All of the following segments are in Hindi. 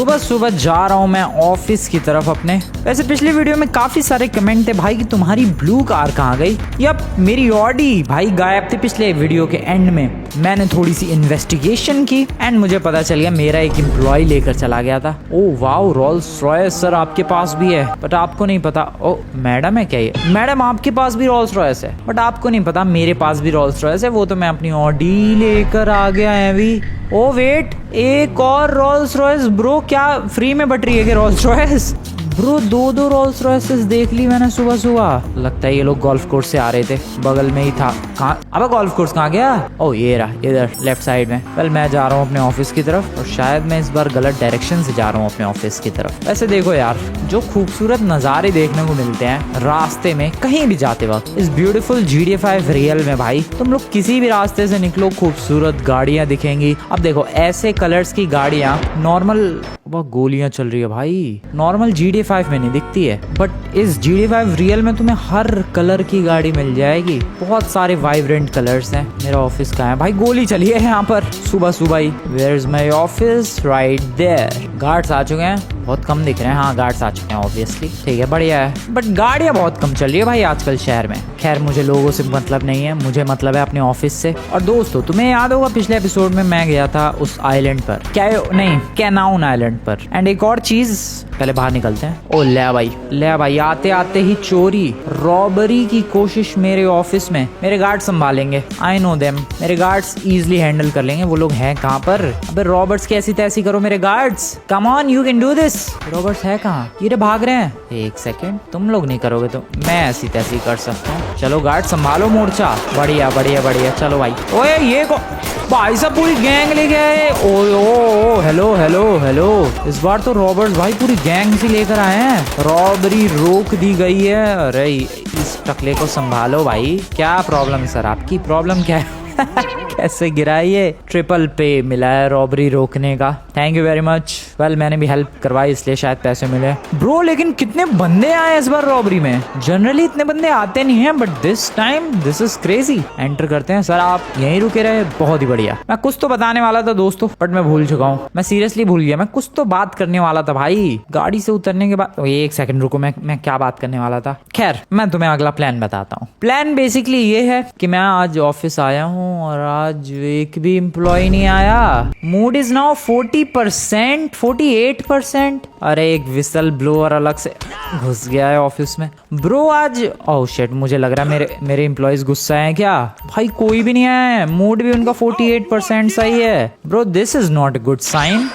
सुबह सुबह जा रहा हूँ मैं ऑफिस की तरफ अपने। वैसे पिछली वीडियो में काफी सारे कमेंट थे भाई कि तुम्हारी ब्लू कार कहाँ गई। यप, मेरी ऑडी भाई गायब थी पिछले वीडियो के एंड में। मैंने थोड़ी सी इन्वेस्टिगेशन की एंड मुझे पता चल गया मेरा एक एम्प्लॉय लेकर चला गया था। Oh wow, Rolls Royce sir आपके पास भी है बट आपको नहीं पता। ओ मैडम है क्या ये? मैडम आपके पास भी रोल्स रॉयस है बट आपको नहीं पता मेरे पास भी रोल्स रॉयस है। वो तो मैं अपनी ऑडी लेकर आ गया है अभी। ओ वेट, एक और रोल्स रॉयस ब्रो, क्या फ्री में बट रही है कि रोल्स रॉयस? ब्रो दो रोल्स रॉयसेस देख ली मैंने सुबह सुबह। लगता है ये लोग गोल्फ कोर्स से आ रहे थे, बगल में ही था। कहाँ? अबे गोल्फ कोर्स कहाँ गया? ओ ये रहा इधर लेफ्ट साइड में। वेल मैं जा रहा हूँ अपने ऑफिस की तरफ और शायद मैं इस बार गलत डायरेक्शन से जा रहा हूँ अपने ऑफिस की तरफ। वैसे देखो यार, जो खूबसूरत नज़ारे देखने को मिलते हैं रास्ते में कहीं भी जाते वक्त इस ब्यूटीफुल GTA 5 रियल में भाई, तुम लोग किसी भी रास्ते से निकलो खूबसूरत गाड़ियाँ दिखेंगी। अब देखो ऐसे कलर्स की गाड़ियाँ नॉर्मल, वह गोलियां चल रही है भाई, नॉर्मल GTA 5 में नहीं दिखती है बट इस GTA 5 रियल में तुम्हें हर कलर की गाड़ी मिल जाएगी। बहुत सारे वाइब्रेंट कलर्स हैं। मेरा ऑफिस कहाँ है भाई? गोली चली है यहाँ पर सुबह सुबह ही। Where is my office? Right there. Guards आ चुके हैं, बहुत कम दिख रहे हैं। हाँ गार्ड्स आ चुके हैं ऑब्वियसली, ठीक है बढ़िया है। बट गाड़ियाँ बहुत कम चल रही है भाई आजकल शहर में। खैर मुझे लोगों से मतलब नहीं है, मुझे मतलब है अपने ऑफिस से। और दोस्तों तुम्हें याद होगा पिछले एपिसोड में मैं गया था उस आइलैंड पर, क्या नहीं कैनाउन आइलैंड पर। एंड एक और चीज, पहले बाहर निकलते हैं। ओ ले भाई आते आते ही चोरी रॉबरी की कोशिश मेरे ऑफिस में। मेरे गार्ड संभालेंगे, आई नो देम। मेरे गार्ड्स इजिली हैंडल कर लेंगे। वो लोग हैं कहाँ पर? अबे रॉबर्ट्स कैसी तैसी करो मेरे guards, come on you can do this. Roberts है कहाँ? ये भाग रहे हैं। एक सेकेंड, तुम लोग नहीं करोगे तो मैं ऐसी तैसी कर सकता हूँ। चलो गार्ड संभालो मोर्चा। बढ़िया बढ़िया बढ़िया, चलो भाई। ओए ये को भाई साहब पूरी गैंग लेके आए। ओ हेलो हेलो हेलो, इस बार तो रॉबर्ट्स भाई पूरी गैंग से लेकर आए हैं। रॉबरी रोक दी गई है। अरे इस टकले को संभालो भाई। क्या प्रॉब्लम है सर? आपकी प्रॉब्लम क्या है? कैसे गिरा ये? ट्रिपल पे मिला है रॉबरी रोकने का, thank you very much. Well मैंने भी हेल्प करवाई इसलिए शायद पैसे मिले। ब्रो लेकिन कितने बंदे आए इस बार रॉबरी में? जनरली इतने बंदे आते नहीं हैं but this time this is crazy. Enter करते हैं। सर आप यहीं रुके रहे, बहुत ही बढ़िया। मैं कुछ तो बताने वाला था दोस्तों बट मैं भूल चुका हूँ। मैं सीरियसली भूल गया। मैं कुछ तो बात करने वाला था भाई गाड़ी से उतरने के बाद। एक सेकंड रुको, मैं क्या बात करने वाला था? खैर मैं तुम्हें अगला प्लान बताता हूँ। प्लान बेसिकली ये है कि मैं आज ऑफिस आया हूँ और आज एक भी एम्प्लॉय नहीं आया। Mood is now 40%, 48%। अरे एक विसल ब्लोअर अलग से घुस गया है ऑफिस में। ब्रो आज ओह शिट, मुझे लग रहा है मेरे एम्प्लॉयज गुस्सा हैं क्या? भाई कोई भी नहीं आया है, मूड भी उनका 48% सही है। Bro this is not a good sign.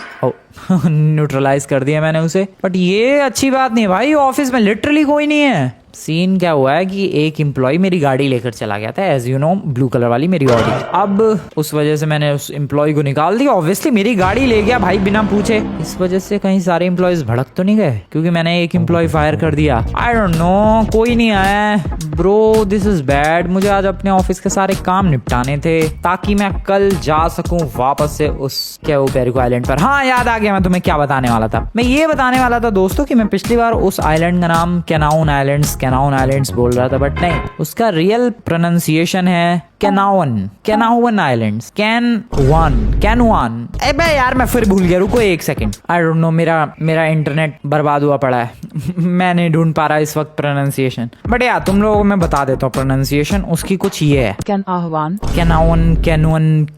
Neutralise कर दिया मैंने उसे, बट ये अच्छी बात नहीं भाई। ऑफिस में लिटरली कोई नहीं है। सीन क्या हुआ है कि एक एम्प्लॉय मेरी गाड़ी लेकर चला गया था, as you know blue colour वाली मेरी ऑडी। अब उस वजह से मैंने उस एम्प्लॉय को निकाल दिया। ऑब्वियसली मेरी गाड़ी ले गया भाई बिना पूछे। इस वजह से कहीं सारे एम्प्लॉयज भड़क तो नहीं गए क्योंकि मैंने एक एम्प्लॉय फायर कर दिया? आई डोंट नो, कोई नहीं आया ब्रो, दिस इज बैड। मुझे आज अपने ऑफिस के सारे काम निपटाने थे ताकि मैं कल जा सकूं वापस से उस पेरिको आइलैंड पर। हाँ याद आ गया मैं तुम्हें क्या बताने वाला था। मैं ये बताने वाला था दोस्तों कि मैं पिछली बार उस आइलैंड का नाम कैनाउन आइलैंड्स बोल रहा था बट नहीं, उसका रियल प्रोनाउंसिएशन है कैनाउन आइलैंड्स। कैनवान। अबे यार मैं फिर भूल गया, रुको एक सेकंड। आई डोंट नो, मेरा इंटरनेट बर्बाद हुआ पड़ा है। मैं नहीं ढूंढ पा रहा इस वक्त प्रोनाउंसिएशन, बट यार तुम लोगों को मैं बता देता हूँ प्रोनाउंसिएशन उसकी कुछ ये है।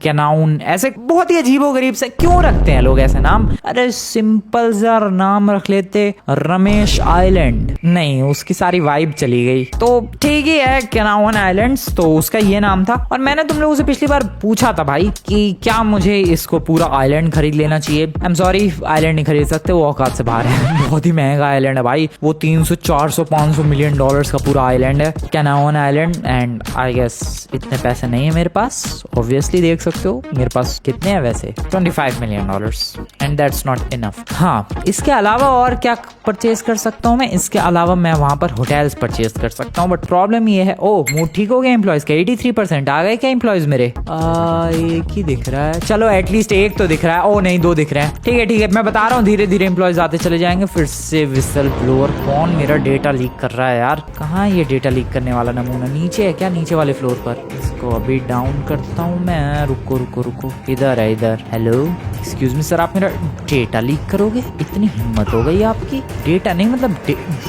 कैनाउन। ऐसे बहुत ही अजीबोगरीब से क्यों रखते हैं लोग ऐसे नाम? अरे सिंपल सा नाम रख लेते, रमेश आइलैंड। नहीं, उसकी सारी वाइब चली गई। तो ठीक ही है कैनाउन आइलैंड्स, तो उसका ये नाम था। और मैंने तुम लोगों से पिछली बार पूछा था भाई कि क्या मुझे इसको पूरा आइलैंड खरीद लेना चाहिए। आई एम सॉरी, आइलैंड नहीं खरीद सकते, वो औकात से बाहर है। बहुत ही महंगा आइलैंड है भाई, वो 300 400 500 मिलियन डॉलर्स का पूरा आइलैंड है कैनाउन आइलैंड। एंड आई गेस इतने पैसे नहीं है मेरे पास। ऑब्वियसली देख सकते हो मेरे पास कितने हैं वैसे, 25 million dollars, and that's not enough. हाँ इसके अलावा और क्या परचेज कर सकता हूँ मैं? इसके अलावा मैं वहां पर होटल होटल्स परचेज कर सकता हूँ। बट प्रॉब्लम ये है, ओ मूड ठीक हो गया एम्प्लॉयज का, 83% आ गए क्या एम्प्लॉयज मेरे? एक ही दिख रहा है, चलो एटलीस्ट एक तो दिख रहा है। ओ नहीं, 2 दिख रहे हैं। ठीक है, मैं बता रहा हूँ धीरे धीरे एम्प्लॉयज आते चले जाएंगे। फिर से विसल ब्लोअर, कौन मेरा डेटा लीक कर रहा है यार? कहाँ ये डेटा लीक करने वाला नमूना? नीचे है क्या? नीचे वाले फ्लोर पर। इसको अभी डाउन करता हूँ मैं। रुको, इधर है, इधर। हेलो एक्सक्यूज मी सर, आप मेरा डेटा लीक करोगे? इतनी हिम्मत हो गई आपकी? डेटा नहीं मतलब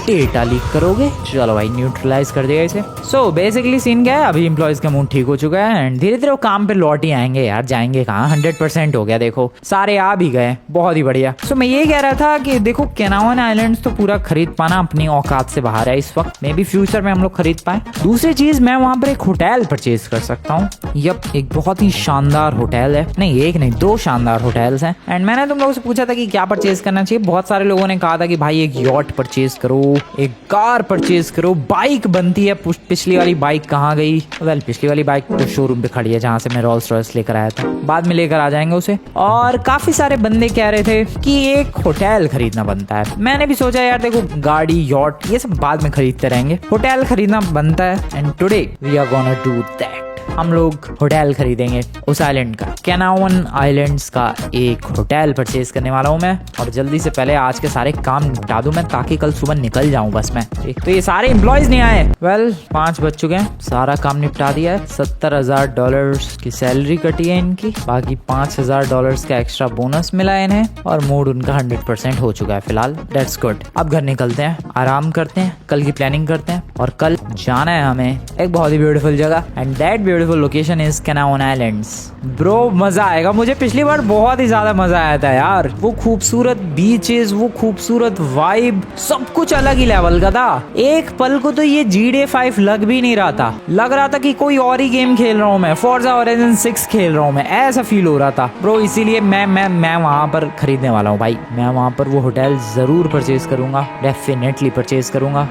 डेटा लीक करोगे? चलो भाई, न्यूट्रलाइज कर दिया इसे। सो बेसिकली सीन क्या है, अभी एम्प्लॉयज का मूड ठीक हो चुका है एंड धीरे धीरे वो काम पे लौट ही आएंगे यार। जाएंगे कहाँ, 100% हो गया। देखो सारे आ भी गए, बहुत ही बढ़िया। सो मैं ये कह रहा था कि देखो कैनावन आइलैंड्स तो पूरा खरीद पाना अपनी औकात से बाहर है इस वक्त। मे बी फ्यूचर में हम लोग खरीद पाए। दूसरी चीज, मैं वहां पर एक होटल परचेज कर सकता हूँ। यप, एक बहुत ही शानदार होटल है। नहीं एक नहीं, 2 शानदार होटल्स हैं। एंड मैंने तुम लोगों से पूछा था कि क्या परचेज करना चाहिए। बहुत सारे लोगों ने कहा था कि भाई एक यॉट परचेज करो, एक कार परचेज करो, बाइक बनती है। पिछली वाली बाइक कहाँ गई? वेल, पिछली वाली बाइक तो शोरूम पे खड़ी है जहाँ से मैं रोल्स रॉयस लेकर आया था। बाद में लेकर आ जाएंगे उसे। और काफी सारे बंदे कह रहे थे कि एक होटल खरीदना बनता है। मैंने भी सोचा यार देखो, गाड़ी यॉट ये सब बाद में खरीदते रहेंगे, होटल खरीदना बनता है। And today we are gonna do that. हम लोग होटल खरीदेंगे उस आइलैंड का। कैनावन आइलैंड्स का एक होटल परचेज करने वाला हूँ मैं। और जल्दी से पहले आज के सारे काम निपटा दूं मैं, ताकि कल सुबह निकल जाऊं बस मैं। तो ये सारे एम्प्लॉयज नहीं आए। वेल 5 बज चुके हैं, सारा काम निपटा दिया है। $70,000 की सैलरी कटी है इनकी, बाकी $5,000 का एक्स्ट्रा बोनस मिला है इन्हें। और मूड उनका 100% हो चुका है फिलहाल। That's good. अब घर निकलते हैं, आराम करते हैं, कल की प्लानिंग करते हैं। और कल जाना है हमें एक बहुत ही ब्यूटीफुल जगह, and that beautiful location is Canavan islands. Bro मजा आएगा। मुझे पिछली बार बहुत ही ज्यादा मजा आया था यार। वो खूबसूरत बीचेस, वो खूबसूरत वाइब, सब कुछ अलग ही लेवल का था। एक पल को तो ये GTA 5 लग भी नहीं रहा था। लग रहा था कि कोई और ही गेम खेल रहा हूँ मैं, फोर्जा होराइजन 6 खेल रहा हूँ मैं, ऐसा फील हो रहा था ब्रो। इसीलिए मैं वहां पर खरीदने वाला हूँ भाई। मैं वहां पर वो होटल जरूर परचेज करूंगा, डेफिनेटली परचेज करूंगा।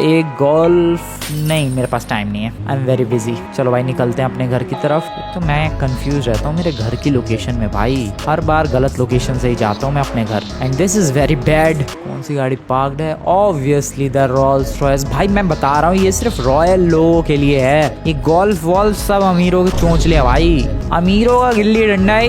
एक गोल्फ नहीं, मेरे पास टाइम नहीं है, आई एम वेरी बिजी। चलो भाई निकलते हैं अपने घर की तरफ। तो मैं कंफ्यूज रहता हूँ मेरे घर की लोकेशन में भाई, हर बार गलत लोकेशन से ही जाता हूँ मैं अपने घर, and this is very bad. कौन सी गाड़ी पार्क्ड है? Obviously the Rolls Royce. भाई मैं बता रहा हूँ ये सिर्फ रॉयल लोगों के लिए है। ये गोल्फ वॉल्फ सब अमीरों के चोंचले भाई, अमीरों का गिल्ली डंडा है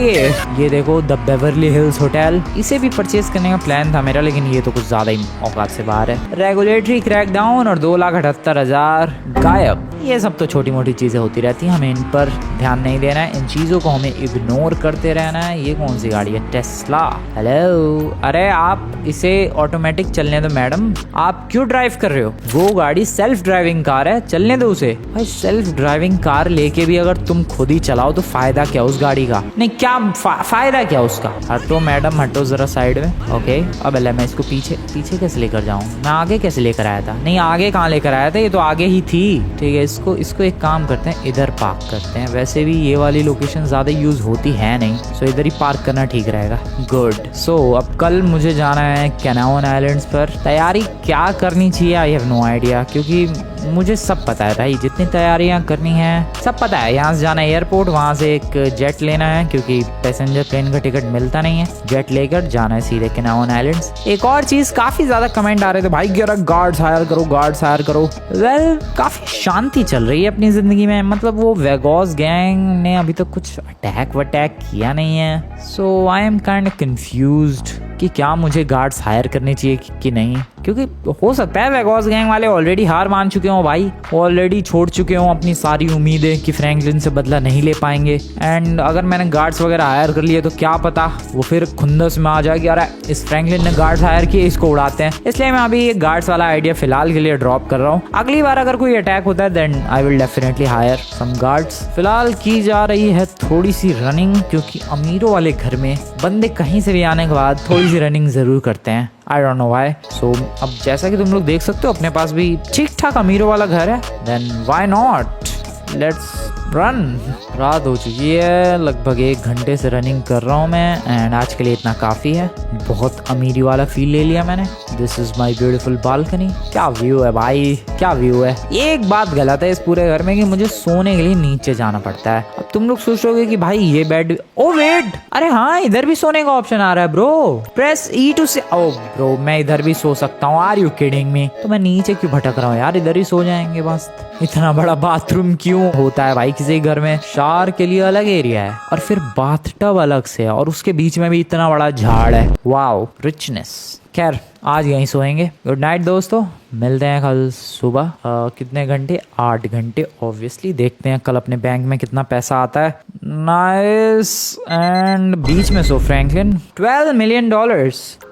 ये देखो द बेवर्ली हिल्स होटल। इसे भी परचेज करने का प्लान था मेरा, लेकिन ये तो कुछ ज्यादा ही औकात से बाहर है। रेगुलेटरी क्रैकडाउन और 2,78,000 गायब। ये सब तो छोटी मोटी चीजें होती रहती हैं, हमें इन पर ध्यान नहीं देना है, इन चीजों को हमें इग्नोर करते रहना है। ये कौन सी गाड़ी है? टेस्ला। हेलो, अरे आप इसे ऑटोमेटिक चलने दो मैडम, आप क्यों ड्राइव कर रहे हो? वो गाड़ी सेल्फ ड्राइविंग कार है, चलने दो उसे। भाई सेल्फ ड्राइविंग कार लेके भी अगर तुम खुद ही चलाओ तो फायदा क्या उस गाड़ी का? नहीं क्या फायदा क्या उसका? हटो मैडम, हटो जरा साइड में। ओके, अब मैं इसको पीछे कैसे लेकर जाऊँ? मैं आगे कैसे लेकर आया था? नहीं आगे कहाँ लेकर आया था, ये तो आगे ही थी। ठीक है, इसको एक काम करते हैं, इधर पार्क करते हैं। वैसे भी ये वाली लोकेशन ज्यादा यूज होती है नहीं, सो इधर ही पार्क करना ठीक रहेगा। गुड। सो अब कल मुझे जाना है कैनावन आइलैंड्स पर। तैयारी क्या करनी चाहिए आई हैव नो आइडिया, क्योंकि मुझे सब पता है भाई, जितनी तैयारियां करनी है सब पता है। यहाँ से जाना है एयरपोर्ट, वहाँ से एक जेट लेना है क्योंकि पैसेंजर प्लेन का टिकट मिलता नहीं है। जेट लेकर जाना है सीधे कैनावन आइलैंड्स। एक और चीज, काफी ज्यादा कमेंट आ रहे थे भाई गार्ड्स हायर करो, गार्ड्स हायर करो। वेल काफी शांति चल रही है अपनी जिंदगी में, मतलब वो वेगोस गैंग ने अभी तक कुछ अटैक वटैक किया नहीं है। So I am kind of confused कि क्या मुझे गार्ड्स हायर करने चाहिए कि नहीं, क्योंकि हो सकता है वेगोस गैंग वाले ऑलरेडी हार मान चुके हो भाई, ऑलरेडी छोड़ चुके हो अपनी सारी उम्मीदें कि फ्रैंकलिन से बदला नहीं ले पाएंगे। एंड अगर मैंने गार्ड्स वगैरह हायर कर लिए तो क्या पता वो फिर खुंदस में आ जाए कि अरे इस फ्रैंकलिन ने गार्ड्स हायर किए, इसको उड़ाते हैं। इसलिए मैं अभी ये गार्ड्स वाला आइडिया फिलहाल के लिए ड्रॉप कर रहा हूँ। अगली बार अगर कोई अटैक होता है then I will definitely hire some guards. फिलहाल की जा रही है थोड़ी सी रनिंग, क्योंकि अमीरों वाले घर में बंदे कहीं से भी आने के बाद थोड़ी सी रनिंग जरूर करते हैं। I don't know why. So अब जैसा कि तुम लोग देख सकते हो अपने पास भी ठीक ठाक अमीरों वाला घर है, then why not? Let's run. रात हो चुकी है, लगभग 1 घंटे से रनिंग कर रहा हूँ मैं एंड आज के लिए इतना काफ़ी है। बहुत अमीरी वाला फील ले लिया मैंने। This is my beautiful balcony. क्या व्यू है भाई, क्या व्यू है। एक बात गलत है इस पूरे घर में कि मुझे सोने के लिए नीचे जाना पड़ता है। अब तुम लोग सोचोगे कि भाई ये बेड, ओ वेट, अरे हाँ इधर भी सोने का ऑप्शन आ रहा है ब्रो। प्रेस ई टू से, ओ ब्रो मैं इधर भी सो सकता हूँ। Are you kidding me? तो मैं नीचे क्यों भटक रहा हूँ यार, इधर ही सो जाएंगे बस। इतना बड़ा बाथरूम क्यों होता है भाई किसी घर में? शावर के लिए अलग एरिया है और फिर बाथटब अलग से है और उसके बीच में भी इतना बड़ा झाड़ है। Wow richness. खैर आज यहीं सोएंगे। गुड नाइट दोस्तों, मिलते हैं कल सुबह। कितने घंटे? 8 घंटे ऑब्वियसली। देखते हैं कल अपने बैंक में कितना पैसा आता है। नाइस। एंड बीच में सो फ्रैंकलिन। $12 मिलियन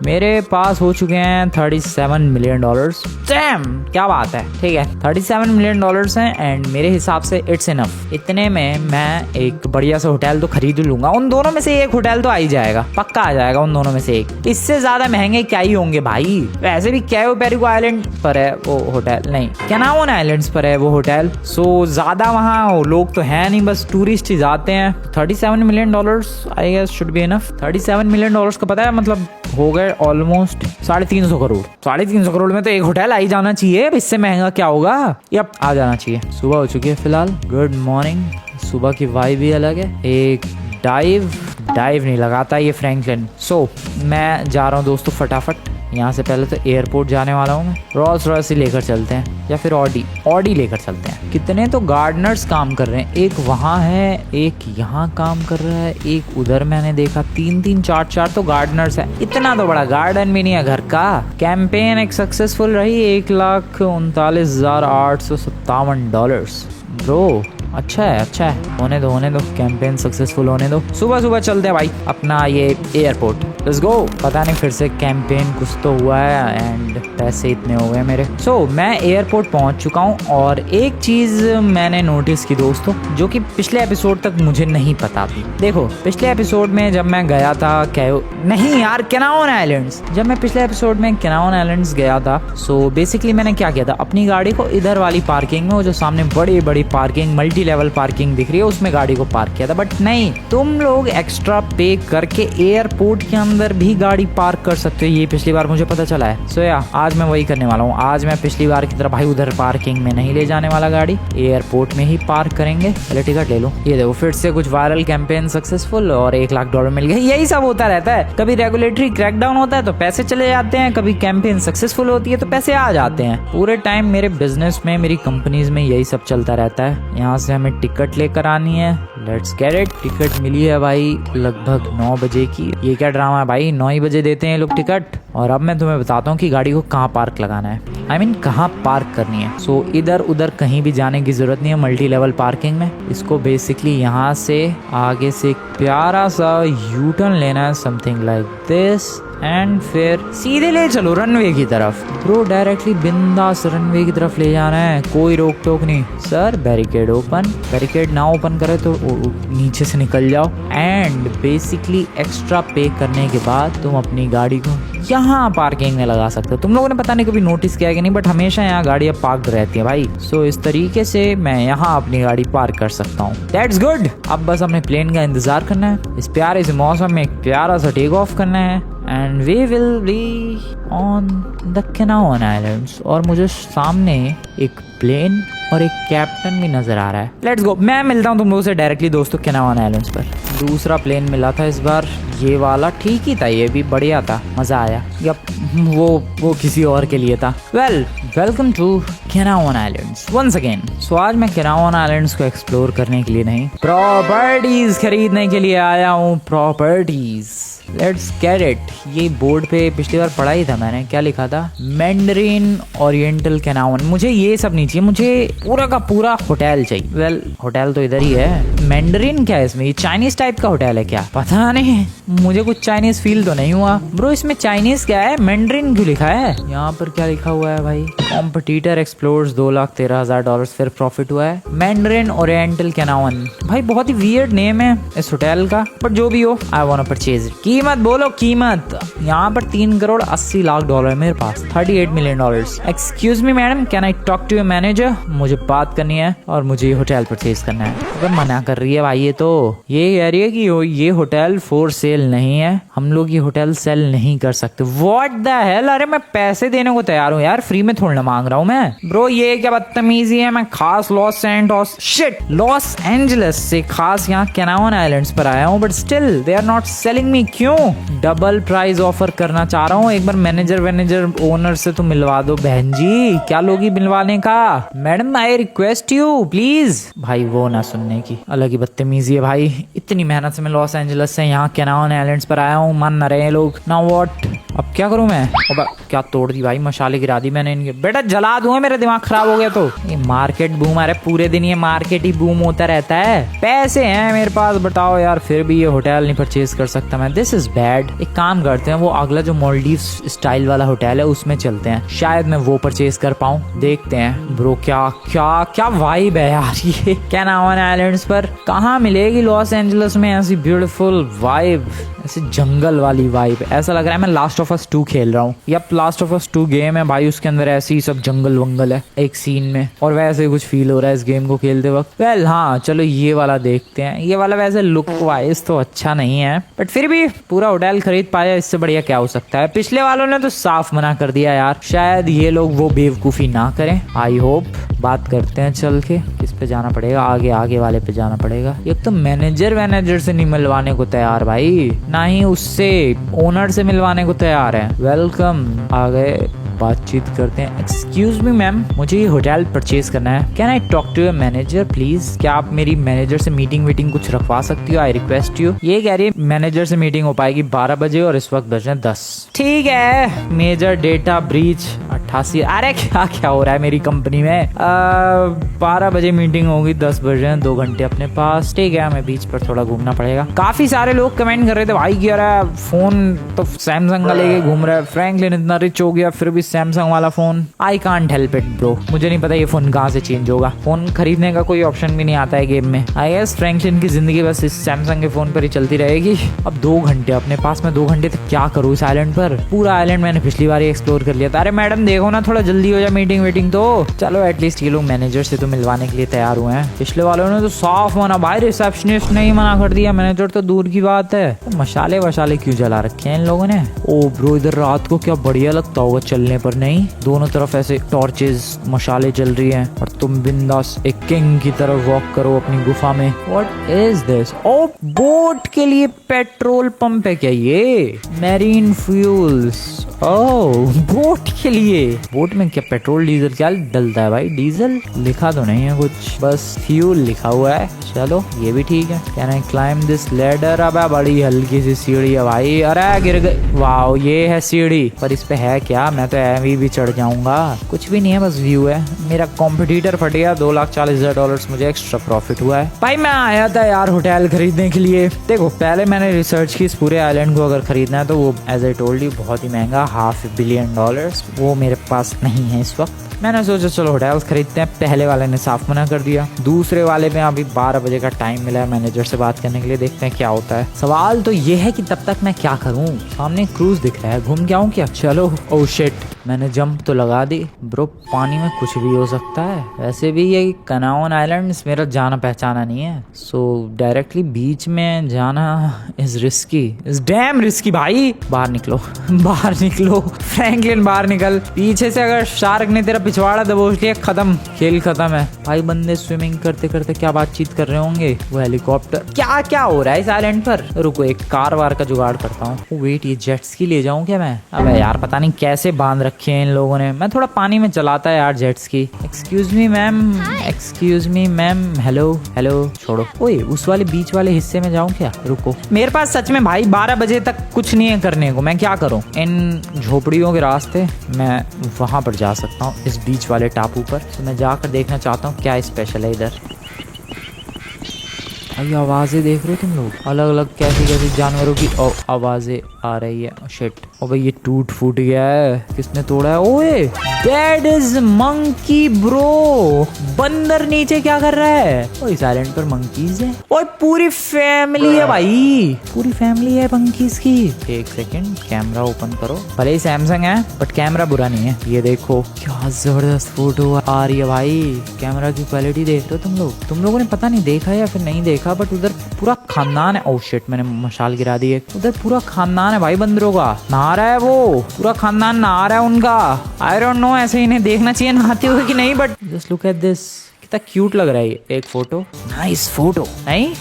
मेरे पास हो चुके हैं। $37 मिलियन। डैम, क्या बात है। ठीक है, $37 मिलियन हैं एंड मेरे हिसाब से इट्स इनफ। इतने में मैं एक बढ़िया सा होटल तो खरीद लूंगा। उन दोनों में से एक होटल तो आ ही जाएगा, पक्का आ जाएगा उन दोनों में से एक। इससे ज्यादा महंगे क्या ही होंगे भाई। वैसे भी कैयो पेरिको आइलैंड पर है वो होटल, नहीं कैनावन आइलैंड्स पर है वो होटल। सो ज्यादा वहाँ लोग तो है नहीं, बस टूरिस्ट ही जाते हैं। $37 million I guess should be enough. $37 million का पता है मतलब हो गए ऑलमोस्ट 350 करोड़। 350 करोड़ में तो एक होटल आ ही जाना चाहिए। अब इससे महंगा क्या होगा? यप, आ जाना चाहिए। सुबह हो चुकी है फिलहाल। Good morning. सुबह की वाइब भी अलग है। एक डाइव नहीं लगाता ये फ्रैंकलिन। सो मैं जा रहा हूँ दोस्तों फटाफट। यहाँ से पहले तो एयरपोर्ट जाने वाला हूँ मैं। रोल्स रॉयस ही लेकर चलते हैं या फिर ऑडी लेकर चलते हैं। कितने तो गार्डनर्स काम कर रहे हैं। एक वहाँ है, एक यहाँ काम कर रहा है, एक उधर मैंने देखा। 3 4 तो गार्डनर्स है। इतना तो बड़ा गार्डन भी नहीं है घर का। कैंपेन एक सक्सेसफुल रही। $1,39,857। ब्रो अच्छा है। होने दो कैंपेन सक्सेसफुल होने दो। सुबह चलते हैं भाई अपना ये एयरपोर्ट। Let's go. पता नहीं फिर से कैंपेन कुछ तो हुआ है एंड पैसे इतने हो गए मेरे। मैं एयरपोर्ट पहुंच चुका हूं और एक चीज मैंने नोटिस की दोस्तों, जो कि पिछले एपिसोड तक मुझे नहीं पता थी। देखो पिछले एपिसोड में जब मैं गया था कैनावन आइलैंड्स, जब मैं पिछले एपिसोड में कैनावन आइलैंड्स गया था, सो बेसिकली मैंने क्या किया था, अपनी गाड़ी को इधर वाली पार्किंग में, वो जो सामने बड़ी पार्किंग, मल्टी लेवल पार्किंग दिख रही है, उसमें गाड़ी को पार्क किया था। बट नहीं, तुम लोग एक्स्ट्रा पे करके एयरपोर्ट के अंदर भी गाड़ी पार्क कर सकते हो। ये पिछली बार मुझे पता चला है। सो आज मैं वही करने वाला हूँ। आज मैं पिछली बार की तरह भाई उधर पार्किंग में नहीं ले जाने वाला, गाड़ी एयरपोर्ट में ही पार्क करेंगे। पहले टिकट ले लो। ये देखो फिर से कुछ वायरल कैंपेन सक्सेसफुल और $1 लाख मिल गए। यही सब होता रहता है। कभी रेगुलेटरी क्रैकडाउन होता है तो पैसे चले जाते हैं, कभी कैंपेन सक्सेसफुल होती है तो पैसे आ जाते हैं। पूरे टाइम मेरे बिजनेस में, मेरी कंपनीज में यही सब चलता रहता है। यहाँ से हमें टिकट लेकर आनी है। Let's get it. टिकट मिली है भाई लगभग 9 बजे की। ये क्या ड्रामा है भाई, 9 ही बजे देते हैं लोग टिकट। और अब मैं तुम्हें बताता हूँ कि गाड़ी को कहाँ पार्क लगाना है। I mean, कहाँ पार्क करनी है। सो इधर उधर कहीं भी जाने की जरूरत नहीं है मल्टी लेवल पार्किंग में। इसको बेसिकली यहाँ से आगे से एक प्यारा सा यू टर्न लेना है, समथिंग लाइक दिस, एंड फिर सीधे ले चलो रनवे की तरफ। ब्रो डायरेक्टली बिंदास रनवे की तरफ ले जाना है, कोई रोक टोक नहीं। सर बैरिकेड ओपन, बैरिकेड ना ओपन करे तो नीचे से निकल जाओ। एंड बेसिकली एक्स्ट्रा पे करने के बाद तुम अपनी गाड़ी को यहाँ पार्किंग में लगा सकते हो। तुम लोगों ने पता नहीं कभी नोटिस किया कि नहीं, बट हमेशा यहाँ गाड़ियाँ पार्क रहती है भाई। सो इस तरीके से मैं यहाँ अपनी गाड़ी पार्क कर सकता हूँ। That's good. अब बस अपने प्लेन का इंतजार करना है। इस प्यारे से मौसम में एक प्यारा सा टेक ऑफ करना है and we will be on the Canavan Islands. और मुझे सामने एक प्लेन और एक कैप्टन भी नजर आ रहा है। Let's go. मैं मिलता हूँ तुम लोगों से डायरेक्टली दोस्तों कैनावन आइलैंड्स पर। दूसरा प्लेन मिला था इस बार, ये वाला ठीक ही था, ये भी बढ़िया था, मजा आया। यप, वो किसी और के लिए था। Welcome to Canavan Islands once again. So आज मैं कैनावन आइलैंड्स को एक्सप्लोर करने के लिए नहीं, प्रॉपर्टीज खरीदने के लिए आया हूँ। Properties, let's get it. ये बोर्ड पे पिछली बार पढ़ा ही था मैंने, क्या लिखा था, मैंडरीन ओरिएंटल कैनावन। मुझे ये सब नहीं चाहिए, मुझे पूरा का पूरा होटल चाहिए। होटल तो इधर ही है। मैंडरीन क्या है इसमें, ये चाइनीज टाइप का होटल है क्या, पता नहीं, मुझे कुछ चाइनीज फील तो नहीं हुआ। ब्रो इसमें चाइनीज क्या है, मैंडरीन क्यों लिखा है यहाँ पर, क्या लिखा हुआ है भाई, कॉम्पिटिटर एक्सप्लोर्स $2,13,000 फिर प्रॉफिट हुआ है। मैंडरीन ओरिएंटल कैनावन, भाई बहुत ही वियर्ड नेम है इस होटल का, बट जो भी हो I want to purchase it. कीमत बोलो कीमत। यहाँ पर 3,80,00,000 है मेरे पास, $38 million. Excuse me madam, can I talk to your manager? मुझे बात करनी है और मुझे ये होटल परचेज करना है। अगर मना कर रही है भाई, ये कह रही है कि ये होटल फॉर सेल नहीं है, हम लोग ये होटल सेल नहीं कर सकते। What the hell? अरे मैं पैसे देने को तैयार हूँ यार, फ्री में थोड़ा ना मांग रहा हूँ मैं। ब्रो ये क्या बदतमीजी है? मैं खास लॉस एंजलिस से खास यहाँ कैनावन आइलैंड्स पर आया हूँ, but still they are not selling me. क्यों? डबल प्राइस ऑफर करना चाह रहा हूँ। एक बार मैनेजर ओनर से तो मिलवा दो। बहन जी क्या लोगी मिलवाने का? Madam I request you please. भाई वो ना सुनने की, अलग ही बदतमीजी है भाई। इतनी मेहनत से मैं लॉस एंजलिस से यहाँ कैनावन आइलैंड्स पर आया हूँ, मान ना रहे हैं लोग। Now what? अब क्या करूं मैं? अब क्या तोड़ दी भाई, मशाले गिरा दी मैंने इनके। बेटा जला दूंगा, मेरा दिमाग खराब हो गया तो। ये मार्केट बूम, अरे पूरे दिन ये मार्केट ही बूम होता रहता है। पैसे हैं मेरे पास, बताओ यार, फिर भी ये होटल नहीं परचेज कर सकता मैं। This is bad. एक काम करते हैं, वो अगला जो मालदीव्स स्टाइल वाला होटल है उसमें चलते हैं, शायद मैं वो परचेज कर पाऊं। देखते हैं ब्रो। क्या वाइब है यार ये कैनावन आइलैंड्स पर। कहाँ मिलेगी लॉस एंजलिस में ऐसी ब्यूटीफुल वाइब, ऐसे जंगल वाली वाइब? ऐसा लग रहा है मैं लास्ट ऑफ अस 2 खेल रहा हूँ। Yup, last of us 2 game है भाई, उसके अंदर ऐसे ही सब जंगल वंगल है एक सीन में, और वैसे कुछ फील हो रहा है इस गेम को खेलते वक्त। वेल हाँ चलो ये वाला देखते हैं। ये वाला वैसे लुक वाइज तो अच्छा नहीं है, बट फिर भी पूरा होटल खरीद पाया, इससे बढ़िया क्या हो सकता है। पिछले वालों ने तो साफ मना कर दिया यार, शायद ये लोग वो बेवकूफी ना करें। I hope. बात करते हैं चल के, किस पे जाना पड़ेगा? आगे वाले पे जाना पड़ेगा। एक तो मैनेजर से नहीं मिलवाने को तैयार भाई, ना ही उससे ओनर से मिलवाने को तैयार है। वेलकम, आ गए, बातचीत करते हैं। एक्सक्यूज मी मैम, मुझे ये होटल परचेज करना है। Can I talk to your manager please? क्या आप मेरी मैनेजर से मीटिंग कुछ रखवा सकती हो? I request you. ये कह रही है मैनेजर से मीटिंग हो पाएगी 12 बजे और इस वक्त बज रहे हैं 10। ठीक है। Major data breach 88। अरे क्या हो रहा है मेरी कंपनी में? 12 बजे मीटिंग होगी, 10 बज रहे हैं, 2 घंटे अपने पास। ठीक है, हमें बीच पर थोड़ा घूमना पड़ेगा। काफी सारे लोग कमेंट कर रहे थे भाई, क्या रहा है फोन तो सैमसंग का लेके घूम रहा है, फ्रैंकलिन इतना रिच हो गया फिर भी सैमसंग वाला phone. I can't help it bro, मुझे नहीं पता ये फोन कहाँ से चेंज होगा। फोन खरीदने का कोई ऑप्शन भी नहीं आता है गेम में। आई गेस फ्रैंकलिन की जिंदगी बस इस सैमसंग के फोन पर ही चलती रहेगी। अब 2 घंटे अपने पास में, 2 घंटे तक क्या करूँ इस आइलैंड पर? पूरा आइलैंड मैंने पिछली बार एक्सप्लोर कर लिया था। अरे मैडम देखो ना, थोड़ा जल्दी हो जाए मीटिंग तो। चलो एटलीस्ट ये लोग मैनेजर से तो मिलवाने के लिए तैयार हुए हैं। पिछले वालों ने तो साफ मना भाई, रिसेप्शनिस्ट ने ही मना कर दिया, मैनेजर तो दूर की बात है। तो मशाले वशाले क्यों जला रखे हैं इन लोगों ने? ओ ब्रो, इधर रात को क्या बढ़िया लगता होगा चलने पर। नहीं, दोनों तरफ ऐसे टॉर्चेस मशाले जल रही हैं और तुम बिंदास एक किंग की तरफ वॉक करो अपनी गुफा में। What is this? Oh boat के लिए पेट्रोल पंप है क्या ये? Marine fuels. ओह बोट के लिए। बोट में क्या पेट्रोल डीजल क्या डलता है भाई? डीजल लिखा तो नहीं है कुछ, बस फ्यूल लिखा हुआ है। चलो ये भी ठीक है। Can I climb this ladder? अब बड़ी हल्की सी सीढ़ी है भाई। अरे गिर गई। वाओ ये है सीढ़ी, पर इस पे है क्या? मैं तो ऐवी भी चढ़ जाऊंगा। कुछ भी नहीं है, बस व्यू है। मेरा कॉम्पिटिटर फट गया, $2,40,000 मुझे एक्स्ट्रा प्रॉफिट हुआ है। भाई मैं आया था यार होटल खरीदने के लिए। देखो पहले मैंने रिसर्च की, इस पूरे आइलैंड को अगर खरीदना है तो वो एज आई टोल्ड यू बहुत ही महंगा, $500 बिलियन। वो मेरे पास नहीं है इस वक्त। मैंने सोचा चलो होटल्स खरीदते हैं। पहले वाले ने साफ मना कर दिया। दूसरे वाले में अभी 12 बजे का टाइम मिला है मैनेजर से बात करने के लिए, देखते हैं क्या होता है। सवाल तो ये है कि तब तक मैं क्या करूं? सामने क्रूज दिख रहा है, घूम के आऊं क्या? चलो। ओह शिट, मैंने जंप तो लगा दी। ब्रो पानी में कुछ भी हो सकता है। वैसे भी ये कैनावन आइलैंड्स मेरा जाना पहचाना नहीं है, सो डायरेक्टली बीच में जाना is risky, is damn risky भाई। बाहर निकलो बाहर निकलो फ्रैंकलिन, बाहर निकल। पीछे से अगर शार्क ने तेरा पिछवाड़ा दबोच लिया, खत्म, खेल खत्म है भाई। बंदे स्विमिंग करते करते क्या बातचीत कर रहे होंगे। वो हेलीकॉप्टर, क्या हो रहा है इस आइलैंड पर? रुको एक कार वार का जुगाड़ करता हूँ। वेट, ये जेट स्की ले जाऊं क्या मैं? अबे यार पता नहीं कैसे बांध रखे हैं इन लोगों ने। मैं थोड़ा पानी में चलाता है यार jet ski. Excuse me ma'am, hello. छोड़ो। ओए उस वाले बीच वाले हिस्से में जाऊं क्या? रुको, मेरे पास सच में भाई 12 बजे तक कुछ नहीं है करने को। मैं क्या करूं? इन झोपड़ियों के रास्ते मैं वहां पर जा सकता हूँ, इस बीच वाले टापू पर। तो मैं जाकर देखना चाहता हूँ क्या स्पेशल है इधर। ये आवाजें देख रहे हो तुम लोग? अलग अलग कैसी कैसी जानवरों की आवाजें। आ रही है। शिट, ओ भाई ये टूट फूट गया है, किसने तोड़ा है? ओए दैट इज मंकी ब्रो। बंदर नीचे क्या कर रहा है? ओए इस आइलैंड पर मंकीज है। ओए पूरी फैमिली है भाई, पूरी फैमिली है मंकीज की। एक सेकंड, कैमरा ओपन करो। भले ही सैमसंग है बट कैमरा बुरा नहीं है। ये देखो क्या जबरदस्त फोटो आ रही है भाई। कैमरा की क्वालिटी देख रहे हो तुम लोग? तुम लोगों ने पता नहीं देखा या फिर नहीं देखा, बट उधर पूरा खानदान है। ओह शिट, मैंने मशाल गिरा दी है। उधर पूरा खानदान है भाई बंदरों का, नहा रहा है वो, पूरा खानदान नहा रहा है उनका। आई डोंट नो ऐसे इन्हें देखना चाहिए नहाते हुए कि नहीं, but just look at this, कितना क्यूट लग रहा है ये। एक फोटो, नाइस फोटो नहीं?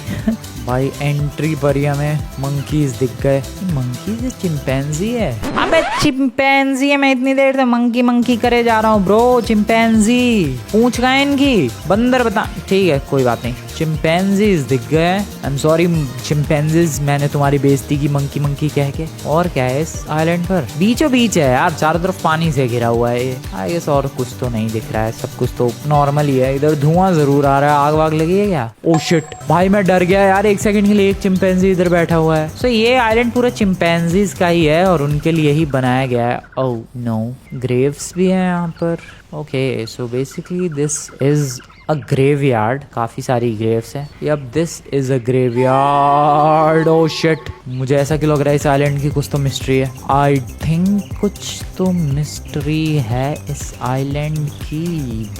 भाई एंट्री पर ही हमें मंकीज दिख गए। मंकीज है, चिंपैंजी है। अबे चिंपैंजी है, मैं इतनी देर से मंकी मंकी करे जा रहा हूँ ब्रो। चिंपैंजी पूछ गए इनकी, बंदर बता। ठीक है कोई बात नहीं, चिंपैंजीज दिख गए। आई एम सॉरी चिंपैंजीज, मैंने तुम्हारी बेइज्जती की मंकी मंकी कह के। और क्या है इस आइलैंड पर? बीचों बीच है यार, चारों तरफ पानी से घिरा हुआ है ये। आई गेस और कुछ तो नहीं दिख रहा है, सब कुछ तो नॉर्मल ही है। इधर धुआं जरूर आ रहा है, आग वाग लगी है क्या? ओह शिट भाई मैं डर गया यार, एक सेकंड के लिए एक चिंपैंजी इधर बैठा हुआ है। सो ये आइलैंड पूरा चिंपैंजीज का ही है और उनके लिए ही बनाया गया है। ओह नो, ग्रेव्स भी हैं यहाँ पर। Okay so basically this is a graveyard, काफी सारी ग्रेव्स हैं। Yup this is a graveyard. Oh shit, मुझे ऐसा क्यों लग रहा है इस आइलैंड की कुछ तो मिस्ट्री है। आई थिंक कुछ तो मिस्ट्री है इस आइलैंड की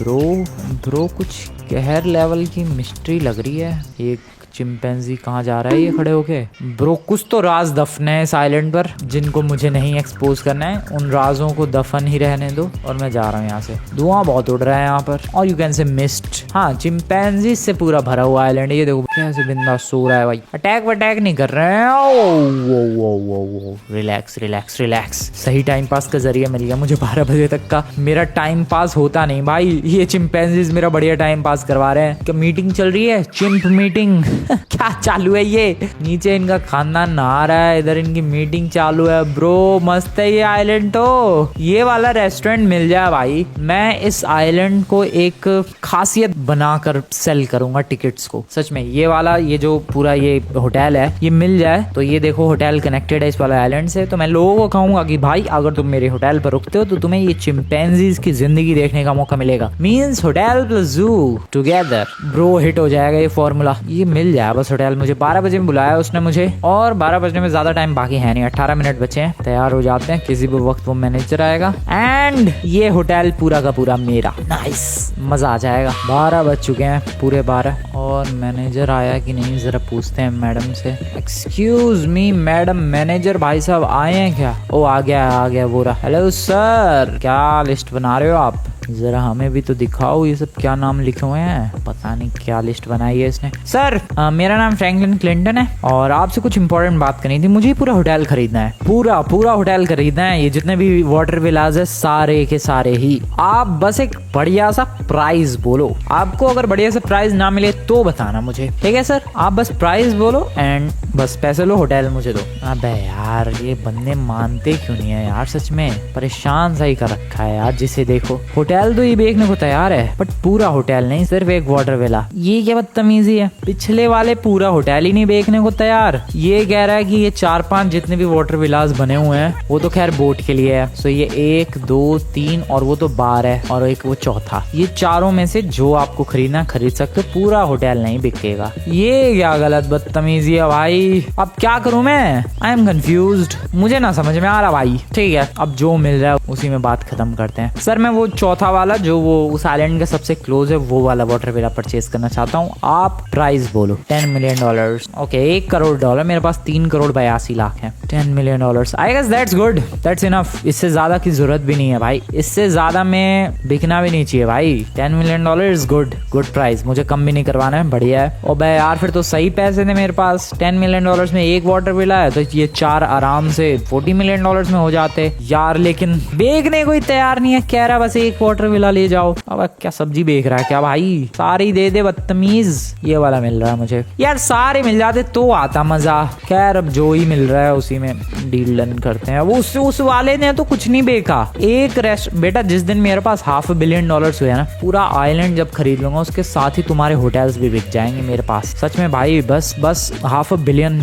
ब्रो कुछ गहर लेवल की मिस्ट्री लग रही है। एक चिंपैंजी कहाँ जा रहा है ये खड़े होके? ब्रो कुछ तो राज दफन है इस आइलैंड पर जिनको मुझे नहीं एक्सपोज करना है। उन राजों को दफन ही रहने दो और मैं जा रहा हूँ यहाँ से। धुआं बहुत उड़ रहा है यहाँ पर, और यू कैन से मिस्ट। हाँ चिंपैंजी से पूरा भरा हुआ आइलैंड है। ये देखो कैसे बिंदास सो रहा है भाई, अटैक वटैक नहीं कर रहे हैं। ओ रिलैक्स रिलैक्स रिलैक्स। सही टाइम पास का जरिया मिल गया मुझे 12 बजे तक का। मेरा टाइम पास होता नहीं भाई, ये चिंपैंजीज मेरा बढ़िया टाइम पास करवा रहे हैं। क्या मीटिंग चल रही है? चिंप मीटिंग क्या चालू है ये? नीचे इनका खानदान नहा रहा है, इधर इनकी मीटिंग चालू है। ब्रो मस्त है ये आइलैंड तो। ये वाला रेस्टोरेंट मिल जाए भाई, मैं इस आइलैंड को एक खासियत बनाकर सेल करूंगा टिकट्स को। सच में ये वाला, ये जो पूरा ये होटल है ये मिल जाए तो, ये देखो होटल कनेक्टेड है इस वाला आइलैंड से, तो मैं लोगों को कहूंगा कि भाई अगर तुम मेरे होटल पर रुकते हो तो तुम्हें ये चिंपैंजीज की जिंदगी देखने का मौका मिलेगा। मीन्स होटल प्लस जू टुगेदर। ब्रो हिट हो जाएगा ये फॉर्मूला। ये मिल जाए बस होटल मुझे। 12 बजे में बुलाया उसने मुझे, और 12 बजने में ज्यादा टाइम बाकी है नहीं, 18 मिनट बचे हैं। तैयार हो जाते हैं, किसी भी वक्त वो मैनेजर आएगा एंड ये होटल पूरा का पूरा मेरा। नाइस, मजा आ जाएगा। 12 बज चुके हैं पूरे 12, और मैनेजर आया कि नहीं जरा पूछते हैं मैडम से। एक्सक्यूज मी मैडम, मैनेजर भाई साहब आए हैं क्या? ओ आ गया वो रहा। हेलो सर, क्या लिस्ट बना रहे हो आप? जरा हमें भी तो दिखाओ ये सब क्या नाम लिखे हुए हैं, पता नहीं क्या लिस्ट बनाई है इसने। सर मेरा नाम फ्रैंकलिन क्लिंटन है और आपसे कुछ इंपॉर्टेंट बात करनी थी। मुझे पूरा होटल खरीदना है, पूरा होटल खरीदना है। ये जितने भी वाटर विलाज है सारे के सारे ही। आप बस एक बढ़िया सा प्राइस बोलो। आपको अगर बढ़िया सा प्राइस ना मिले तो बताना मुझे, ठीक है सर? आप बस प्राइस बोलो एंड बस पैसे लो, होटल मुझे दो। अबे यार ये बंदे मानते क्यों नहीं है यार, सच में परेशान सा ही कर रखा है यार। जिसे देखो होटल तो ये बेचने को तैयार है बट पूरा होटल नहीं, सिर्फ एक वाटर विला। ये क्या बदतमीजी है? पिछले वाले पूरा होटल ही नहीं बेचने को तैयार। ये कह रहा है कि ये 4-5 जितने भी वाटर विलास बने हुए हैं वो तो खैर बोट के लिए है। सो ये 1, 2, 3 और वो तो बार है, और एक वो चौथा। ये चारों में से जो आपको खरीदना खरीद सकते, पूरा होटल नहीं बिकेगा। ये क्या गलत बदतमीजी है भाई। अब क्या करूं मैं? आई एम कंफ्यूज्ड, मुझे ना समझ में आ रहा भाई। ठीक है अब जो मिल रहा है उसी में बात खत्म करते हैं। सर मैं वो चौथा वाला जो वो उस आइलैंड के सबसे क्लोज है वो वाला वाटर विला परचेज करना चाहता हूँ। आप प्राइस बोलो। $10 मिलियन। ओके $1 करोड़। मेरे पास 3 करोड़ 82 लाख है। $10 million. I guess that's good, that's enough. इससे ज्यादा की जरूरत भी नहीं है भाई, इससे ज्यादा में बिकना भी नहीं चाहिए भाई। $10 मिलियन इज गुड प्राइस। मुझे कम भी नहीं करवाना है, बढ़िया है। और भाई यार फिर तो सही पैसे थे मेरे पास। $10 मिलियन में एक वाटर विला है तो ये 4 आराम से $40 मिलियन में हो जाते यार। लेकिन बेचने कोई तैयार नहीं है, कह रहा बस एक वाटर विला ले जाओ। अब क्या सब्जी बेच रहा है क्या भाई? सारे ही दे दे बदतमीज। ये वाला मिल रहा है मुझे यार, सारे मिल जाते तो आता मजा। खैर अब जो ही मिल रहा है उसी में डील डन करते हैं। वो उस वाले ने तो कुछ नहीं बेचा। एक बेटा जिस दिन मेरे पास $500 बिलियन हुए ना, पूरा आइलैंड जब खरीद लूंगा उसके साथ ही तुम्हारे होटल्स भी बिक जाएंगे मेरे पास। सच में भाई, बस $500 बिलियन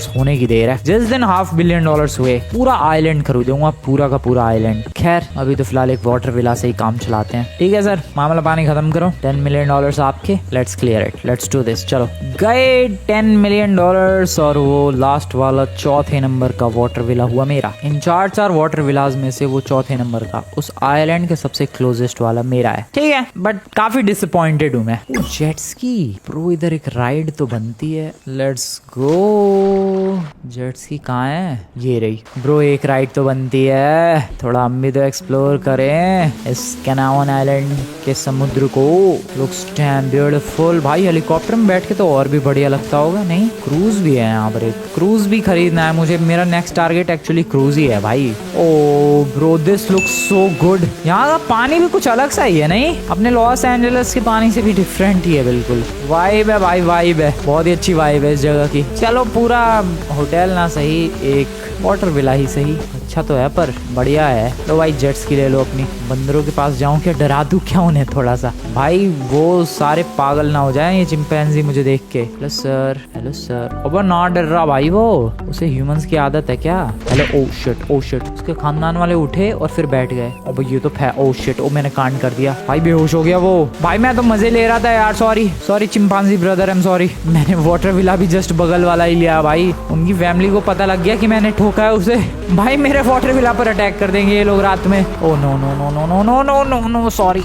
होने की देर है। जिस दिन $500 बिलियन हुए पूरा आइलैंड खरीदूंगा, पूरा का पूरा आइलैंड। खैर अभी तो फिलहाल एक वाटर विला से ही काम चलाते हैं। ठीक है सर, मामला पानी खत्म करो। $10 मिलियन आपके, let's clear it, let's do this. चलो गए $10 मिलियन और वो लास्ट वाला चौथे नंबर का वाटर विला हुआ मेरा। इन 4 वाटर विलाज में से वो चौथे नंबर का उस आइलैंड के सबसे क्लोजेस्ट वाला मेरा है। ठीक है, बट काफी डिसअपॉइंटेड हूँ मैं। जेट्स की ब्रो, इधर एक राइड तो बनती है, लेट्स गो। जेट्स की कहाँ है? ये रही ब्रो, एक राइड तो बनती है। थोड़ा हम भी तो एक्सप्लोर करें इस कैनावन आइलैंड के समुद्र को। Looks dam beautiful. भाई हेलीकॉप्टर में बैठ के तो और भी बढ़िया लगता होगा। नहीं, क्रूज भी है यहाँ पर। एक क्रूज भी खरीदना है मुझे। मेरा नेक्स्ट टारगेट एक्चुअली क्रूज ही है भाई। Oh bro, this looks so good. यहाँ का पानी भी कुछ अलग सा ही है, नहीं अपने लॉस एंजलिस के पानी से भी डिफरेंट ही है बिल्कुल। वाइब है भाई, वाइब है, बहुत ही अच्छी वाइब है इस जगह की। चलो पूरा होटल ना सही, एक वाटर विला ही सही। अच्छा तो है पर बढ़िया है। तो भाई जेट्स की ले लो अपनी। बंदरों के पास जाऊं क्या? डरा दूं क्या उन्हें थोड़ा सा? भाई वो सारे पागल ना हो जाएं ये चिंपैंजी मुझे देख के। Hello sir, hello sir. अब ना डर रहा भाई, वो उसे ह्यूमंस की आदत है क्या? Hello, oh shit, oh shit. उसके खानदान वाले उठे और फिर बैठ गए। अब ये तो ओ शिट, ओ मैंने कांड कर दिया भाई, बेहोश हो गया वो। भाई मैं तो मजे ले रहा था यार, sorry chimpanzee brother, I am sorry. मैंने वाटर विला भी जस्ट बगल वाला ही लिया भाई। उनकी फैमिली को पता लग गया कि मैंने ठोका है उसे। भाई मेरे वाटर विला पर अटैक कर देंगे ये लोग रात में। Oh no no no no no no no no no, sorry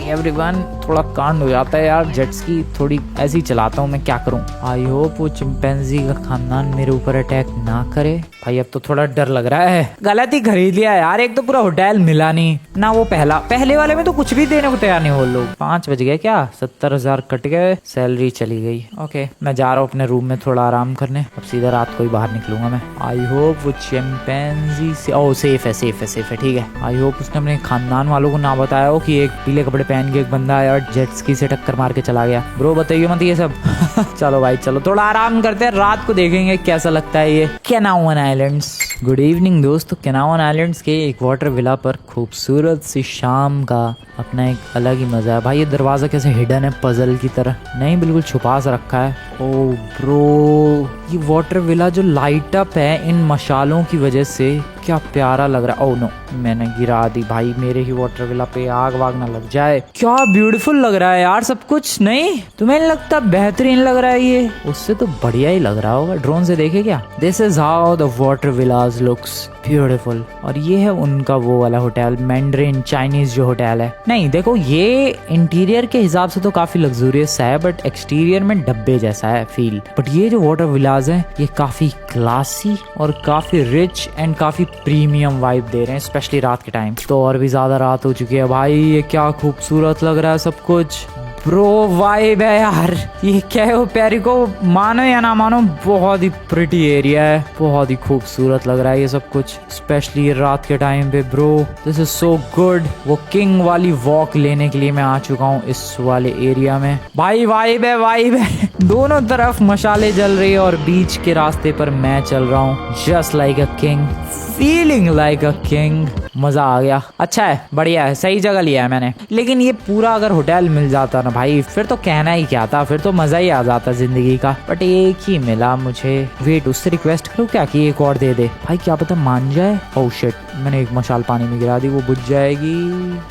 everyone. थोड़ा कांड हो जाता है यार, जेट्स की थोड़ी ऐसे ही चलाता हूँ मैं, क्या करूँ। आई होप वो चिंपैंजी का खानदान मेरे ऊपर अटैक ना करे। भाई अब तो थोड़ा डर लग रहा है। गलत ही खरीद लिया यार, एक तो पूरा होटल मिला नहीं ना। वो पहले वाले में तो कुछ भी देने को तैयार नहीं हो लोग। 5 बज गए क्या? 70,000 कट गए, सैलरी चली गई। ओके मैं जा रहा हूँ अपने रूम में थोड़ा आराम करने। अब सीधा रात को ही बाहर निकलूंगा मैं। आई होप वो चिंपैंजी से सेफ है ठीक है। आई होप उसने अपने खानदान वालों को ना बताया हो कि एक पीले कपड़े पहन के एक बंदा आया और जेट स्की से टक्कर मार के चला गया। ब्रो बताइए मत ये सब। चलो भाई चलो, थोड़ा आराम करते हैं, रात को देखेंगे कैसा लगता है ये कैनावन आइलैंड्स। गुड इवनिंग दोस्तों। कैनावन आइलैंड्स के एक वाटर विला पर खूबसूरत सी शाम का अपना एक अलग ही मजा है। भाई ये दरवाजा कैसे हिडन है पजल की तरह, नहीं बिल्कुल छुपा सा रखा है। ओ ब्रो, ये वाटर विला जो लाइट अप है इन मशालों की वजह से, क्या प्यारा लग रहा है। ओह नो, मैंने गिरा दी भाई, मेरे ही वाटर विला पे आग वाग ना लग जाए। क्या ब्यूटीफुल लग रहा है यार सब कुछ, नहीं तुम्हें नहीं लगता बेहतरीन लग रहा है ये? उससे तो बढ़िया ही लग रहा होगा, ड्रोन से देखे क्या। This is how the water villas looks beautiful. और ये है उनका वो वाला होटल, मैंड्रिन चाइनीज जो होटल है। नहीं देखो, ये इंटीरियर के हिसाब से तो काफी लग्जूरियस है, बट एक्सटीरियर में डब्बे जैसा है फील। बट ये जो वाटर विलाज है ये काफी क्लासी और काफी रिच एंड काफी प्रीमियम वाइब दे रहे हैं, स्पेशली रात के टाइम। तो और भी ज्यादा रात हो चुकी है भाई, ये क्या खूबसूरत लग रहा है सब कुछ। ब्रो वाइब है यार, ये क्या है पैरी को मानो या ना मानो, बहुत ही प्रिटी एरिया है, बहुत ही खूबसूरत लग रहा है ये सब कुछ, स्पेशली रात के टाइम पे। Bro this is so good. वो किंग वाली वॉक लेने के लिए मैं आ चुका हूँ इस वाले एरिया में। भाई वाइब है दोनों तरफ मशाले जल रही है और बीच के रास्ते पर मैं चल रहा हूँ just like a king, feeling like a king. मजा आ गया, अच्छा है, बढ़िया है, सही जगह लिया है मैंने। लेकिन ये पूरा अगर होटल मिल जाता ना भाई, फिर तो कहना ही क्या था, फिर तो मजा ही आ जाता जिंदगी का। बट एक ही मिला मुझे। वेट, उससे रिक्वेस्ट करूँ क्या कि एक और दे दे? भाई क्या पता मान जाए। ओह शिट, मैंने एक मशाल पानी में गिरा दी, वो बुझ जाएगी।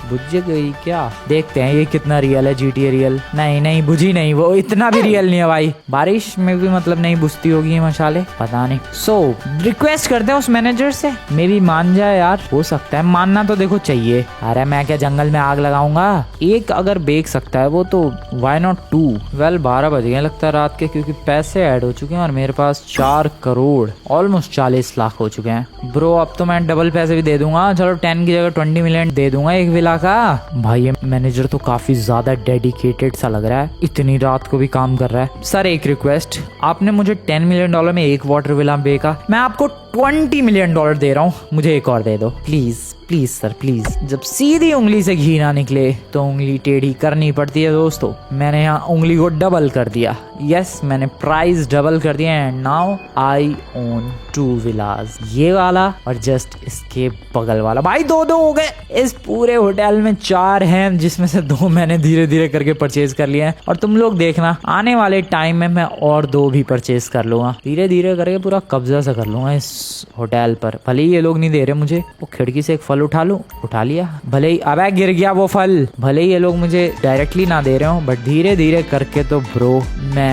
बुझ गई क्या? देखते हैं ये कितना रियल है। GTA real? नहीं बुझी नहीं, वो इतना भी रियल नहीं है भाई। बारिश में भी मतलब नहीं बुझती होगी ये मशाले, पता नहीं। सो रिक्वेस्ट करते हैं उस मैनेजर से, मे भी मान जाए यार, हो सकता है। मानना तो देखो चाहिए। अरे मैं क्या जंगल में आग लगाऊंगा? एक अगर बेच सकता है वो तो व्हाई नॉट 2। वेल 12 बज गए लगता है रात के, क्योंकि पैसे ऐड हो चुके हैं और मेरे पास 4 करोड़ ऑलमोस्ट 40 लाख हो चुके हैं। ब्रो अब तो मैं डबल पैसे भी दे दूंगा, चलो 10 की जगह 20 मिलियन दे दूंगा एक विला का। भाई ये मैनेजर तो काफी ज्यादा डेडिकेटेड सा लग रहा है, इतनी रात को भी काम कर रहा है। सर एक रिक्वेस्ट, आपने मुझे $10 मिलियन में एक वाटर विला बेचा, मैं आपको $20 मिलियन दे रहा हूँ, मुझे एक और दे दो प्लीज प्लीज सर प्लीज। जब सीधी उंगली से घी ना निकले तो उंगली टेढ़ी करनी पड़ती है दोस्तों। मैंने यहाँ उंगली को डबल कर दिया। यस, मैंने प्राइस डबल कर दिया एंड नाउ आई ओन 2 विलास, ये वाला और जस्ट इसके बगल वाला। भाई 2 हो गए। इस पूरे होटल में 4 हैं जिसमें से 2 मैंने धीरे धीरे करके परचेज कर लिए हैं और तुम लोग देखना आने वाले टाइम में मैं और 2 भी परचेज कर लूंगा। धीरे धीरे करके पूरा कब्जा सा कर लूंगा इस होटल पर। भले ही ये लोग नहीं दे रहे मुझे, वो खिड़की से एक फल उठा लूं, उठा लिया। भले ही अबे गिर गया वो फल। भले ही ये लोग मुझे डायरेक्टली ना दे रहे हो बट धीरे धीरे करके तो ब्रो मैं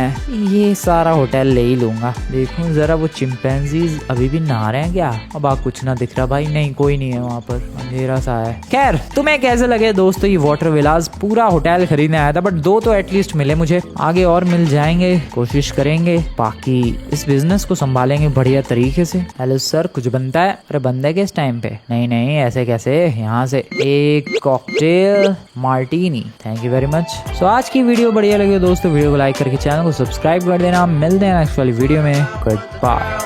ये सारा होटल ले ही लूंगा। देखूं जरा वो चिंपैंजीज अभी भी नहा रहे हैं क्या? अब कुछ ना दिख रहा भाई। नहीं, कोई नहीं है वहाँ पर, अंधेरा सा है। खैर, तुम्हें कैसे लगे दोस्तों ये वाटर विलास? पूरा होटल खरीदने आया था बट 2 तो एटलीस्ट मिले मुझे। आगे और मिल जाएंगे, कोशिश करेंगे, बाकी इस बिजनेस को संभालेंगे बढ़िया तरीके से। हेलो सर, कुछ बनता है? अरे बंदे के इस टाइम पे? नहीं नहीं, ऐसे कैसे। यहाँ से एक cocktail martini, thank you very much. So आज की वीडियो बढ़िया लगी दोस्तों, वीडियो को लाइक करके चैनल को सब्सक्राइब कर देना। मिलते हैं नेक्स्ट वाली वीडियो में। Good bye.